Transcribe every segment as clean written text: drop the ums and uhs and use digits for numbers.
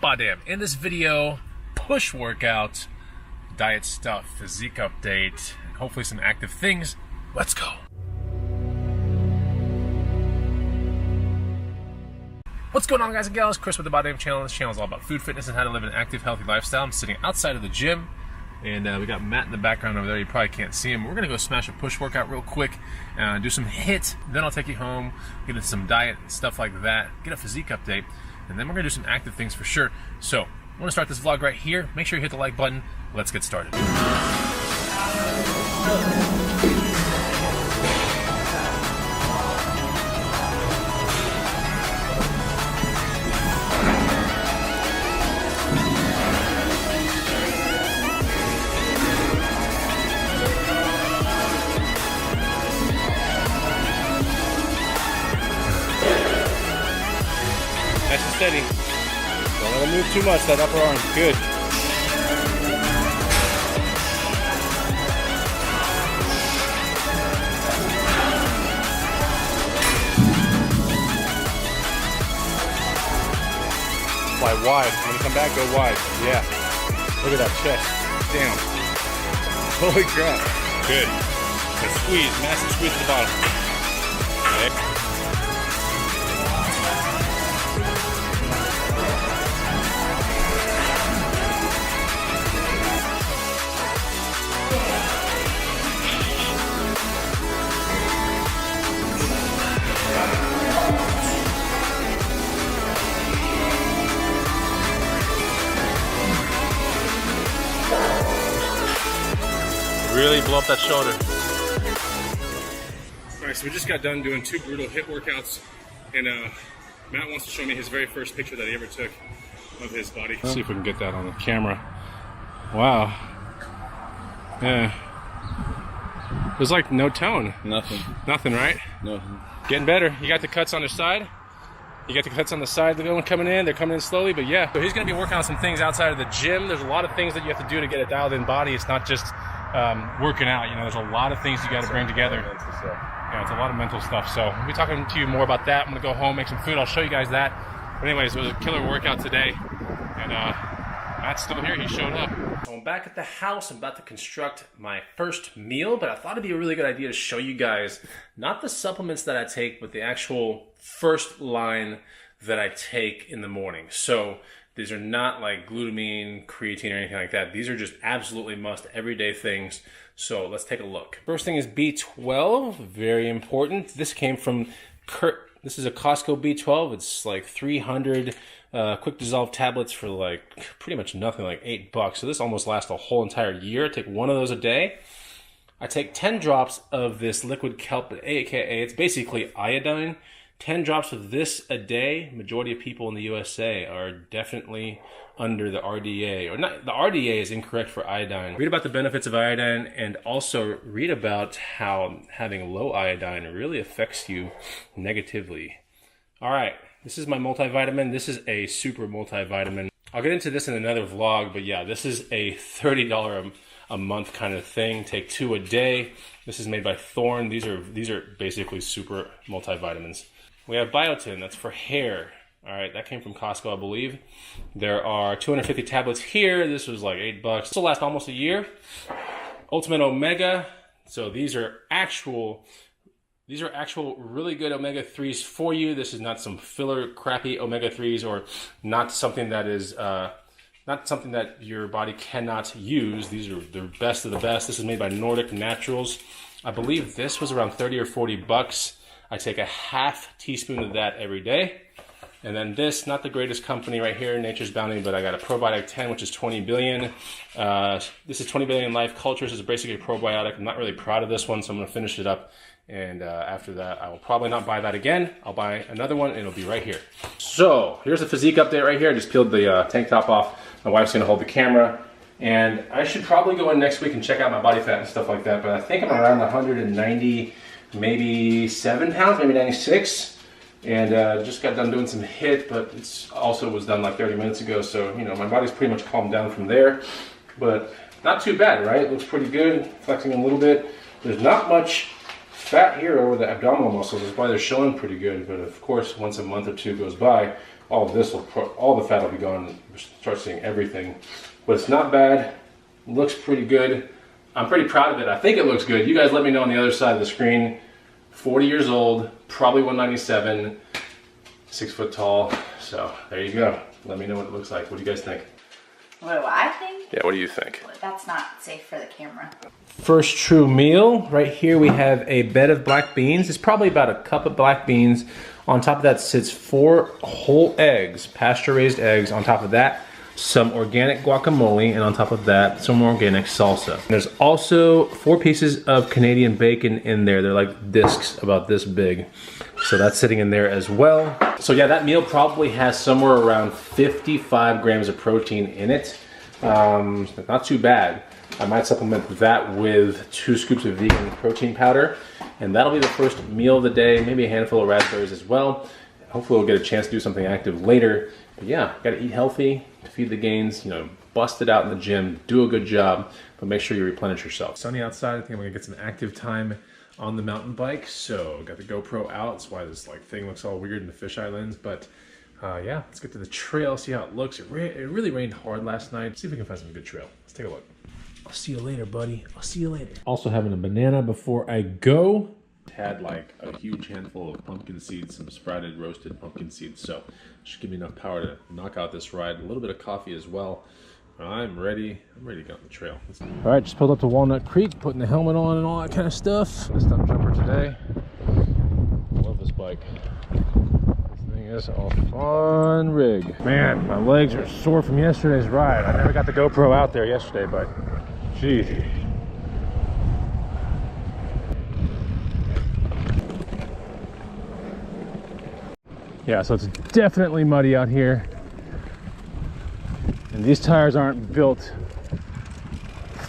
BODDAMN. In this video, push workout, diet stuff, physique update, and hopefully some active things. Let's go. What's going on, guys and gals? Chris with the BODDAMN channel. This channel is all about food, fitness, and how to live an active, healthy lifestyle. I'm sitting outside of the gym, and we got Matt in the background over there. You probably can't see him. We're going to go smash a push workout real quick, do some HIIT, then I'll take you home, get into some diet and stuff like that, get a physique update, and then we're going to do some active things for sure. So, I want to start this vlog right here. Make sure you hit the like button. Let's get started. Nice and steady. Don't let it move too much, that upper arm. Good. Fly wide. When you come back, go wide. Yeah. Look at that chest. Damn. Holy crap. Good. And squeeze. Massive squeeze at the bottom. Okay. Really blow up that shoulder. Alright, so we just got done doing 2 brutal HIIT workouts, and Matt wants to show me his very first picture that he ever took of his body. Let's see if we can get that on the camera. Wow. Yeah. There's like no tone. Nothing. Nothing, right? Nothing. Getting better. You got the cuts on the side. You got the cuts on the side. They're going coming in. They're coming in slowly, but yeah. So he's going to be working on some things outside of the gym. There's a lot of things that you have to do to get a dialed in body. It's not just working out. You know, there's a lot of things you got to bring together. Yeah, it's a lot of mental stuff. So I'll be talking to you more about that. I'm going to go home, make some food. I'll show you guys that. But anyways, it was a killer workout today. And Matt's still here. He showed up. I'm back at the house. I'm about to construct my first meal, but I thought it'd be a really good idea to show you guys not the supplements that I take, but the actual first line that I take in the morning. So these are not like glutamine, creatine, or anything like that. These are just absolutely must everyday things. So let's take a look. First thing is B12, very important. This came from this is a Costco B12. It's like 300 quick dissolve tablets for like pretty much nothing, like $8. So this almost lasts a whole entire year. I take 1 of those a day. I take 10 drops of this liquid kelp, aka it's basically iodine. 10 drops of this a day. Majority of people in the USA are definitely under the RDA, or not. The RDA is incorrect for iodine. Read about the benefits of iodine, and also read about how having low iodine really affects you negatively. All right, this is my multivitamin. This is a super multivitamin. I'll get into this in another vlog, but yeah, this is a $30 a month kind of thing. Take 2 a day. This is made by Thorne. These are basically super multivitamins. We have biotin, that's for hair. All right, that came from Costco, I believe. There are 250 tablets here. This was like $8. This will last almost a year. Ultimate Omega. So these are actual really good omega-3s for you. This is not some filler crappy omega-3s, or not something that is not something that your body cannot use. These are the best of the best. This is made by Nordic Naturals. I believe this was around 30 or 40 bucks. I take a half teaspoon of that every day. And then this, not the greatest company right here, Nature's Bounty, but I got a Probiotic 10, which is 20 billion. This is 20 billion life cultures. It's basically a probiotic. I'm not really proud of this one, so I'm going to finish it up. And after that, I will probably not buy that again. I'll buy another one, and it'll be right here. So here's the physique update right here. I just peeled the tank top off. My wife's going to hold the camera. And I should probably go in next week and check out my body fat and stuff like that. But I think I'm around 190, maybe 7 pounds, maybe 96. And just got done doing some HIIT, but it's also was done like 30 minutes ago. So, you know, my body's pretty much calmed down from there. But not too bad, right? Looks pretty good. Flexing a little bit. There's not much fat here over the abdominal muscles. That's why they're showing pretty good. But of course, once a month or two goes by, all of this will, all the fat will be gone. Start seeing everything, but it's not bad. Looks pretty good. I'm pretty proud of it. I think it looks good. You guys let me know on the other side of the screen. 40 years old, probably 197, 6 foot tall. So there you go. Let me know what it looks like. What do you guys think? What do I think? Yeah, what do you think? That's not safe for the camera. First true meal. Right here we have a bed of black beans. It's probably about a cup of black beans. On top of that sits 4 whole eggs, pasture-raised eggs. On top of that, some organic guacamole, and on top of that, some organic salsa. And there's also 4 pieces of Canadian bacon in there. They're like discs about this big. So that's sitting in there as well. So yeah, that meal probably has somewhere around 55 grams of protein in it. Not too bad. I might supplement that with 2 scoops of vegan protein powder. And that'll be the first meal of the day, maybe a handful of raspberries as well. Hopefully we'll get a chance to do something active later. But yeah, gotta eat healthy to feed the gains, you know, bust it out in the gym, do a good job, but make sure you replenish yourself. Sunny outside, I think I'm gonna get some active time on the mountain bike. So got the GoPro out, that's why this like thing looks all weird in the fisheye lens. But yeah, let's get to the trail, see how it looks. It really rained hard last night. See if we can find some good trail. Let's take a look. I'll see you later, buddy. I'll see you later. Also having a banana before I go. Had like a huge handful of pumpkin seeds, some sprouted roasted pumpkin seeds, so should give me enough power to knock out this ride. A little bit of coffee as well. I'm ready to get on the trail. All right, just pulled up to Walnut Creek, putting the helmet on and all that kind of stuff. The stump jumper today. Love this bike. This thing is a fun rig. Man, my legs are sore from yesterday's ride. I never got the GoPro out there yesterday, but geez. Yeah, so it's definitely muddy out here. And these tires aren't built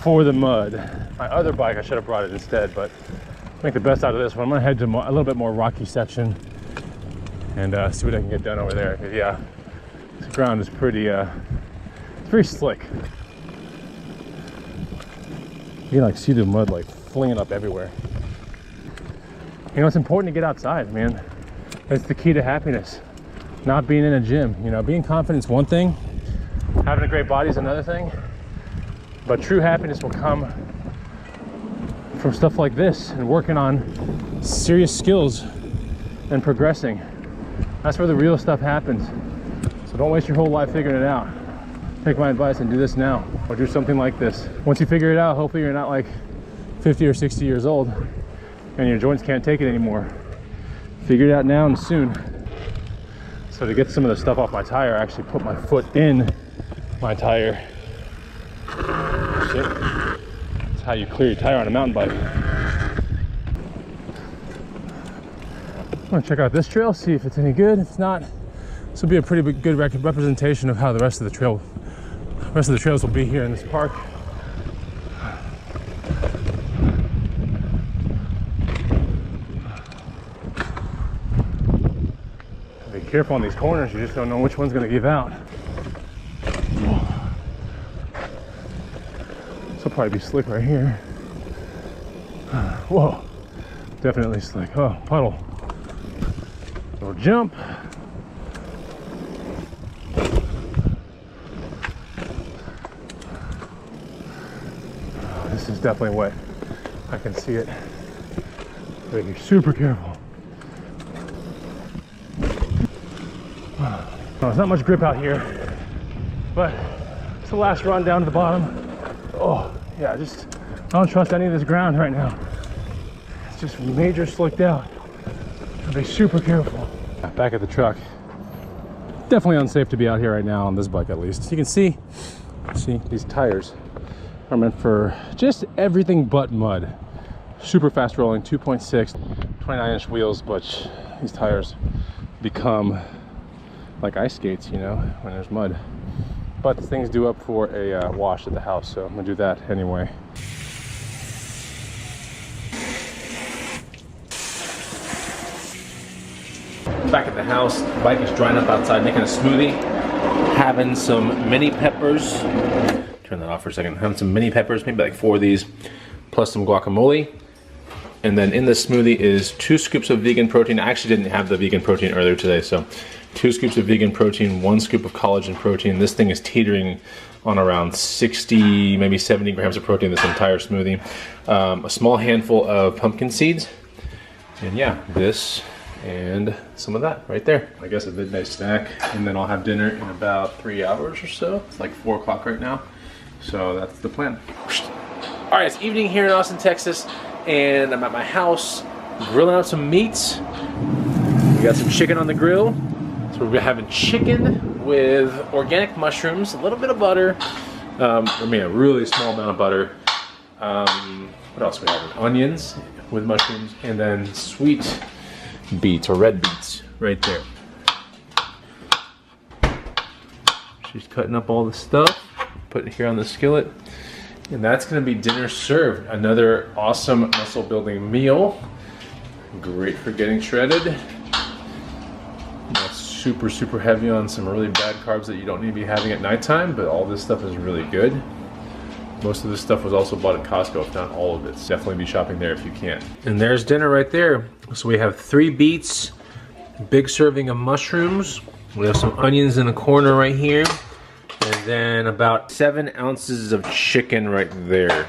for the mud. My other bike, I should have brought it instead, but make the best out of this one. I'm gonna head to a little bit more rocky section and see what I can get done over there. Because yeah, this ground is pretty, it's very slick. You can like see the mud like flinging up everywhere. You know, it's important to get outside, man. That's the key to happiness. Not being in a gym. You know, being confident is one thing. Having a great body is another thing. But true happiness will come from stuff like this and working on serious skills and progressing. That's where the real stuff happens. So don't waste your whole life figuring it out. Take my advice and do this now, or do something like this. Once you figure it out, hopefully you're not like 50 or 60 years old and your joints can't take it anymore. Figure it out now and soon. So to get some of the stuff off my tire, I actually put my foot in my tire. That's how you clear your tire on a mountain bike. I'm gonna check out this trail, see if it's any good. If not, this will be a pretty good representation of how the rest of the trails will be here in this park. Be careful on these corners, you just don't know which one's gonna give out. This will probably be slick right here. Whoa, definitely slick. Oh, puddle. Little jump. Oh, this is definitely wet. I can see it. But be super careful. Oh, there's not much grip out here, but it's the last run down to the bottom. Oh, yeah, I don't trust any of this ground right now. It's just major slicked out. I'll be super careful. Back at the truck. Definitely unsafe to be out here right now on this bike, at least. You can see these tires are meant for just everything but mud. Super fast rolling, 2.6, 29-inch wheels, but these tires become like ice skates, you know, when there's mud. But this thing's due up for a wash at the house, so I'm gonna do that anyway. Back at the house, the bike is drying up outside, making a smoothie. Having some mini peppers. Turn that off for a second. Having some mini peppers, maybe like 4 of these, plus some guacamole. And then in this smoothie is 2 scoops of vegan protein. I actually didn't have the vegan protein earlier today, so 2 scoops of vegan protein, 1 scoop of collagen protein. This thing is teetering on around 60, maybe 70 grams of protein, this entire smoothie. A small handful of pumpkin seeds. And yeah, this and some of that right there. I guess a midnight snack, and then I'll have dinner in about 3 hours or so. It's like 4 o'clock right now. So that's the plan. All right, it's evening here in Austin, Texas, and I'm at my house grilling out some meats. We got some chicken on the grill. So we're having chicken with organic mushrooms, a little bit of butter. I mean, a really small amount of butter. What else we have? Onions with mushrooms, and then sweet beets or red beets right there. She's cutting up all the stuff, putting it here on the skillet. And that's gonna be dinner served. Another awesome muscle building meal. Great for getting shredded. That's super, super heavy on some really bad carbs that you don't need to be having at nighttime, but all this stuff is really good. Most of this stuff was also bought at Costco, if not all of it. So definitely be shopping there if you can. And there's dinner right there. So we have 3 beets, big serving of mushrooms. We have some onions in the corner right here. And then about 7 ounces of chicken right there.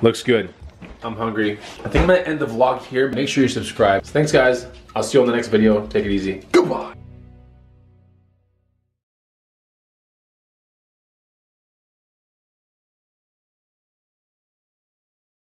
Looks good. I'm hungry. I think I'm gonna end the vlog here. Make sure you subscribe. Thanks guys. I'll see you on the next video. Take it easy. Goodbye.